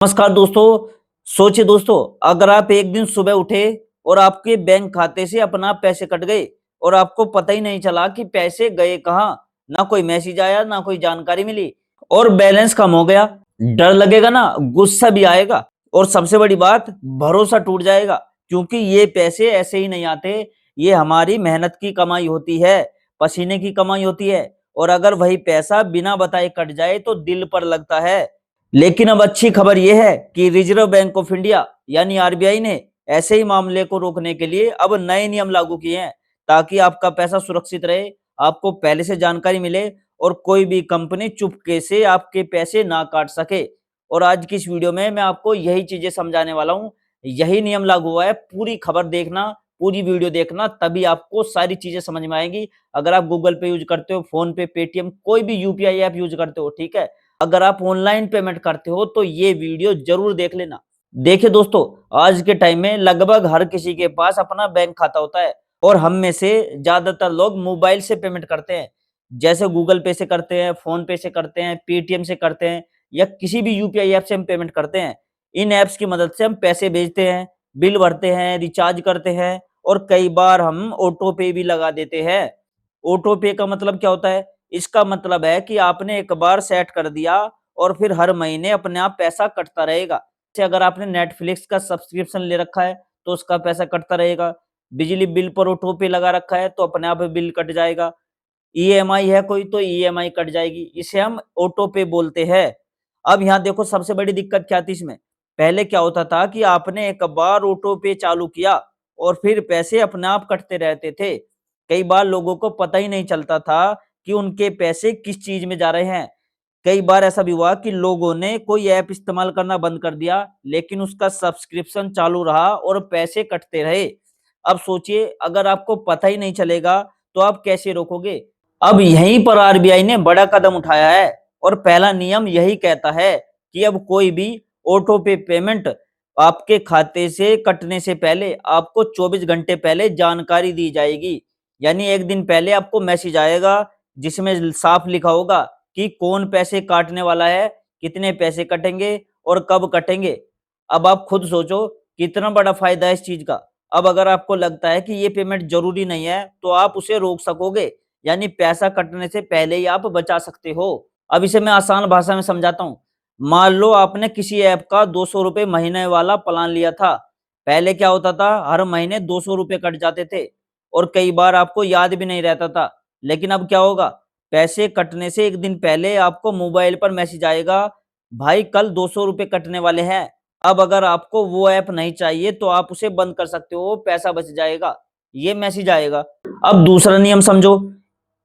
नमस्कार दोस्तों। सोचिए दोस्तों, अगर आप एक दिन सुबह उठे और आपके बैंक खाते से अपना पैसे कट गए और आपको पता ही नहीं चला कि पैसे गए कहाँ। ना कोई मैसेज आया, ना कोई जानकारी मिली और बैलेंस कम हो गया। डर लगेगा ना, गुस्सा भी आएगा और सबसे बड़ी बात, भरोसा टूट जाएगा। क्योंकि ये पैसे ऐसे ही नहीं आते, ये हमारी मेहनत की कमाई होती है, पसीने की कमाई होती है। और अगर वही पैसा बिना बताए कट जाए तो दिल पर लगता है। लेकिन अब अच्छी खबर यह है कि रिजर्व बैंक ऑफ इंडिया यानी आरबीआई ने ऐसे ही मामले को रोकने के लिए अब नए नियम लागू किए हैं, ताकि आपका पैसा सुरक्षित रहे, आपको पहले से जानकारी मिले और कोई भी कंपनी चुपके से आपके पैसे ना काट सके। और आज की इस वीडियो में मैं आपको यही चीजें समझाने वाला हूँ। यही नियम लागू हुआ है, पूरी खबर देखना, पूरी वीडियो देखना, तभी आपको सारी चीजें समझ में आएंगी। अगर आप गूगल पे यूज करते हो, फोन पे, पेटीएम, कोई भी यूपीआई ऐप यूज करते हो, ठीक है, अगर आप ऑनलाइन पेमेंट करते हो तो ये वीडियो जरूर देख लेना। देखिए दोस्तों, आज के टाइम में लगभग हर किसी के पास अपना बैंक खाता होता है और हम में से ज्यादातर लोग मोबाइल से पेमेंट करते हैं। जैसे गूगल पे से करते हैं, फोन पे से करते हैं, पेटीएम से करते हैं या किसी भी यूपीआई ऐप से हम पेमेंट करते हैं। इन ऐप्स की मदद से हम पैसे भेजते हैं, बिल भरते हैं, रिचार्ज करते हैं और कई बार हम ऑटो पे भी लगा देते हैं। ऑटो पे का मतलब क्या होता है? इसका मतलब है कि आपने एक बार सेट कर दिया और फिर हर महीने अपने आप पैसा कटता रहेगा। जैसे अगर आपने नेटफ्लिक्स का सब्सक्रिप्शन ले रखा है तो उसका पैसा कटता रहेगा। बिजली बिल पर ऑटो पे लगा रखा है तो अपने आप बिल कट जाएगा। ईएमआई है कोई तो ईएमआई कट जाएगी। इसे हम ऑटो पे बोलते हैं। अब यहाँ देखो, सबसे बड़ी दिक्कत क्या थी इसमें? पहले क्या होता था कि आपने एक बार ऑटो पे चालू किया और फिर पैसे अपने आप कटते रहते थे। कई बार लोगों को पता ही नहीं चलता था कि उनके पैसे किस चीज में जा रहे हैं। कई बार ऐसा भी हुआ कि लोगों ने कोई ऐप इस्तेमाल करना बंद कर दिया, लेकिन उसका सब्सक्रिप्शन चालू रहा और पैसे कटते रहे। अब सोचिए, अगर आपको पता ही नहीं चलेगा तो आप कैसे रोकोगे? अब यहीं पर आरबीआई ने बड़ा कदम उठाया है और पहला नियम यही कहता है कि अब कोई भी ऑटो पे पेमेंट आपके खाते से कटने से पहले आपको 24 घंटे पहले जानकारी दी जाएगी। यानी एक दिन पहले आपको मैसेज आएगा जिसमें साफ लिखा होगा कि कौन पैसे काटने वाला है, कितने पैसे कटेंगे और कब कटेंगे। अब आप खुद सोचो कितना बड़ा फायदा है इस चीज का। अब अगर आपको लगता है कि ये पेमेंट जरूरी नहीं है तो आप उसे रोक सकोगे, यानी पैसा कटने से पहले ही आप बचा सकते हो। अब इसे मैं आसान भाषा में समझाता हूँ। मान लो आपने किसी ऐप का 200 रुपए महीने वाला प्लान लिया था। पहले क्या होता था, हर महीने 200 रुपए कट जाते थे और कई बार आपको याद भी नहीं रहता था। लेकिन अब क्या होगा, पैसे कटने से एक दिन पहले आपको मोबाइल पर मैसेज आएगा, भाई कल 200 रुपए कटने वाले हैं। अब अगर आपको वो ऐप नहीं चाहिए तो आप उसे बंद कर सकते हो, पैसा बच जाएगा। ये मैसेज आएगा। अब दूसरा नियम समझो।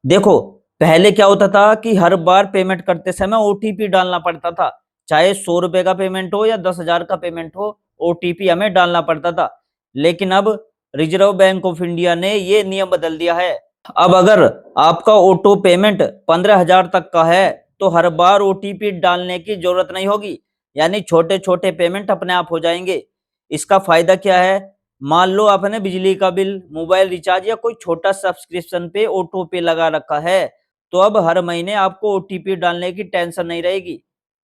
देखो, पहले क्या होता था कि हर बार पेमेंट करते समय ओटीपी डालना पड़ता था। चाहे 100 रुपए का पेमेंट हो या 10,000 का पेमेंट हो, ओटीपी हमें डालना पड़ता था। लेकिन अब रिजर्व बैंक ऑफ इंडिया ने ये नियम बदल दिया है। अब अगर आपका ऑटो पेमेंट 15,000 तक का है तो हर बार ओटीपी डालने की जरूरत नहीं होगी। यानी छोटे छोटे पेमेंट अपने आप हो जाएंगे। इसका फायदा क्या है? मान लो आपने बिजली का बिल, मोबाइल रिचार्ज या कोई छोटा सब्सक्रिप्शन पे ऑटो पे लगा रखा है, तो अब हर महीने आपको ओटीपी डालने की टेंशन नहीं रहेगी।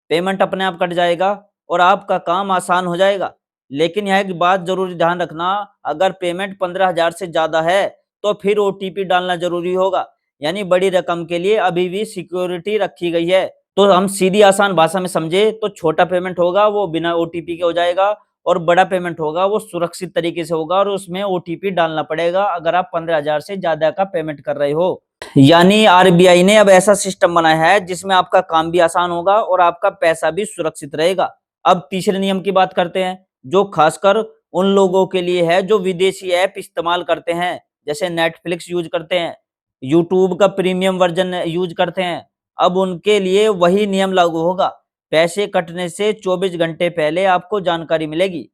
पेमेंट अपने आप कट जाएगा और आपका काम आसान हो जाएगा। लेकिन यहाँ एक बात जरूरी ध्यान रखना, अगर पेमेंट 15,000 से ज्यादा है तो फिर ओटीपी डालना जरूरी होगा। यानी बड़ी रकम के लिए अभी भी सिक्योरिटी रखी गई है। तो हम सीधी आसान भाषा में समझे तो छोटा पेमेंट होगा वो बिना ओटीपी के हो जाएगा और बड़ा पेमेंट होगा वो सुरक्षित तरीके से होगा और उसमें ओटीपी डालना पड़ेगा अगर आप 15,000 से ज्यादा का पेमेंट कर रहे हो। यानी आरबीआई ने अब ऐसा सिस्टम बनाया है जिसमें आपका काम भी आसान होगा और आपका पैसा भी सुरक्षित रहेगा। अब तीसरे नियम की बात करते हैं, जो खासकर उन लोगों के लिए है जो विदेशी ऐप इस्तेमाल करते हैं, जैसे नेटफ्लिक्स यूज करते हैं, यूट्यूब का प्रीमियम वर्जन यूज करते हैं। अब उनके लिए वही नियम लागू होगा। पैसे कटने से 24 घंटे पहले आपको जानकारी मिलेगी।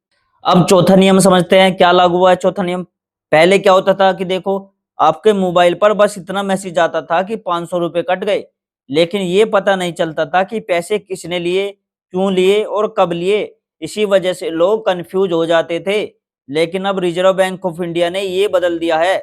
अब चौथा नियम समझते हैं, क्या लागू हुआ है चौथा नियम। पहले क्या होता था कि देखो, आपके मोबाइल पर बस इतना मैसेज आता था कि 500 रुपए कट गए, लेकिन ये पता नहीं चलता था कि पैसे किसने लिए, क्यों लिए और कब लिए। इसी वजह से लोग कंफ्यूज हो जाते थे। लेकिन अब रिजर्व बैंक ऑफ इंडिया ने ये बदल दिया है।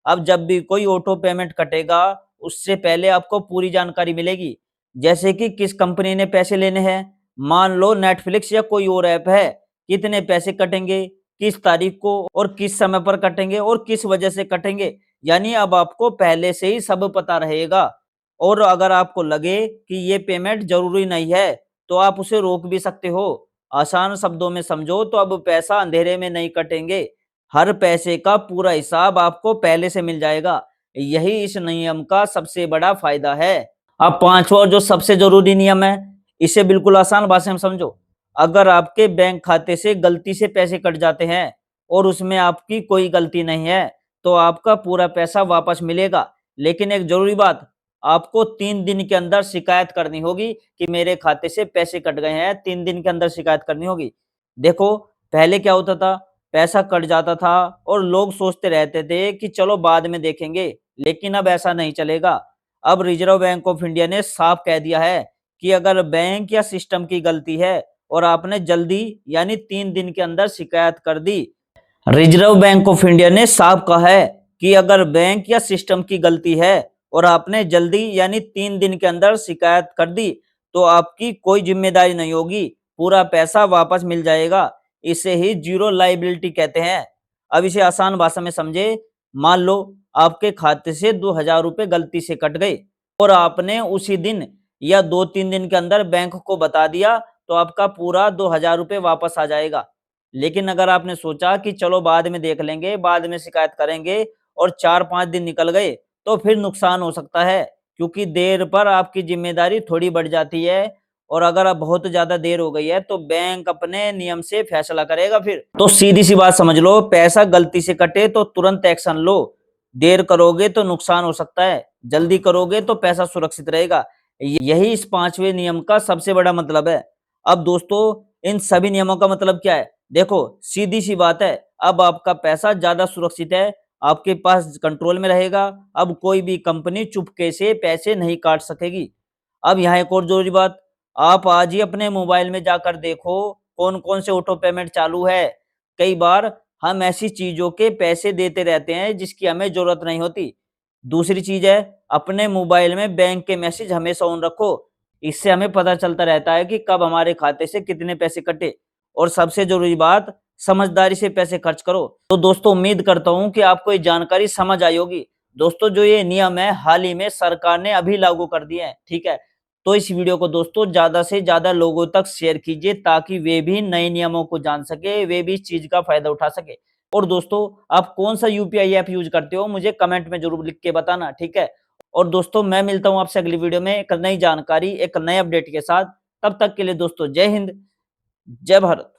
अब जब भी कोई ऑटो पेमेंट कटेगा उससे पहले आपको पूरी जानकारी मिलेगी, जैसे कि किस कंपनी ने पैसे लेने हैं, मान लो नेटफ्लिक्स या कोई और ऐप है, कितने पैसे कटेंगे, किस तारीख को और किस समय पर कटेंगे और किस वजह से कटेंगे, यानी अब आपको पहले से ही सब पता रहेगा। और अगर आपको लगे कि ये पेमेंट जरूरी नहीं है, तो आप उसे रोक भी सकते हो। आसान शब्दों में समझो तो अब पैसा अंधेरे में नहीं कटेंगे, हर पैसे का पूरा हिसाब आपको पहले से मिल जाएगा। यही इस नियम का सबसे बड़ा फायदा है। अब पांचवा और जो सबसे जरूरी नियम है, इसे बिल्कुल आसान भाषा में समझो। अगर आपके बैंक खाते से गलती से पैसे कट जाते हैं और उसमें आपकी कोई गलती नहीं है, तो आपका पूरा पैसा वापस मिलेगा। लेकिन एक जरूरी बात, आपको 3 दिन के अंदर शिकायत करनी होगी कि मेरे खाते से पैसे कट गए हैं, 3 दिन के अंदर शिकायत करनी होगी। देखो, पहले क्या होता था, पैसा कट जाता था और लोग सोचते रहते थे कि चलो बाद में देखेंगे, लेकिन अब ऐसा नहीं चलेगा। अब रिजर्व बैंक ऑफ इंडिया ने साफ कह दिया है कि अगर बैंक या सिस्टम की गलती है और आपने जल्दी यानी 3 दिन के अंदर शिकायत कर दी, रिजर्व बैंक ऑफ इंडिया ने साफ कहा है कि अगर बैंक या सिस्टम की गलती है और आपने जल्दी यानी 3 दिन के अंदर शिकायत कर दी, तो आपकी कोई जिम्मेदारी नहीं होगी, पूरा पैसा वापस मिल जाएगा। इसे ही जीरो लाइबिलिटी कहते हैं। अब इसे आसान भाषा में समझे। मान लो आपके खाते से 2,000 रुपए गलती से कट गए और आपने उसी दिन या 2-3 दिन के अंदर बैंक को बता दिया, तो आपका पूरा 2,000 रुपए वापस आ जाएगा। लेकिन अगर आपने सोचा कि चलो बाद में देख लेंगे, बाद में शिकायत करेंगे और 4-5 दिन निकल गए, तो फिर नुकसान हो सकता है, क्योंकि देर पर आपकी जिम्मेदारी थोड़ी बढ़ जाती है। और अगर अब बहुत ज्यादा देर हो गई है, तो बैंक अपने नियम से फैसला करेगा फिर। तो सीधी सी बात समझ लो, पैसा गलती से कटे तो तुरंत एक्शन लो। देर करोगे तो नुकसान हो सकता है, जल्दी करोगे तो पैसा सुरक्षित रहेगा। यही इस पांचवें नियम का सबसे बड़ा मतलब है। अब दोस्तों, इन सभी नियमों का मतलब क्या है? देखो, सीधी सी बात है, अब आपका पैसा ज्यादा सुरक्षित है, आपके पास कंट्रोल में रहेगा। अब कोई भी कंपनी चुपके से पैसे नहीं काट सकेगी। अब यहाँ एक और जरूरी बात, आप आज ही अपने मोबाइल में जाकर देखो कौन कौन से ऑटो पेमेंट चालू है। कई बार हम ऐसी चीजों के पैसे देते रहते हैं जिसकी हमें जरूरत नहीं होती। दूसरी चीज है, अपने मोबाइल में बैंक के मैसेज हमेशा ऑन रखो। इससे हमें पता चलता रहता है कि कब हमारे खाते से कितने पैसे कटे। और सबसे जरूरी बात, समझदारी से पैसे खर्च करो। तो दोस्तों, उम्मीद करता हूं कि आपको ये जानकारी समझ आई होगी। दोस्तों, जो ये नियम है हाल ही में सरकार ने अभी लागू कर दिए हैं, ठीक है। तो इस वीडियो को दोस्तों ज्यादा से ज्यादा लोगों तक शेयर कीजिए, ताकि वे भी नए नियमों को जान सके, वे भी इस चीज का फायदा उठा सके। और दोस्तों, आप कौन सा यूपीआई ऐप यूज करते हो, मुझे कमेंट में जरूर लिख के बताना, ठीक है। और दोस्तों, मैं मिलता हूं आपसे अगली वीडियो में एक नई जानकारी, एक नए अपडेट के साथ। तब तक के लिए दोस्तों, जय हिंद, जय भारत।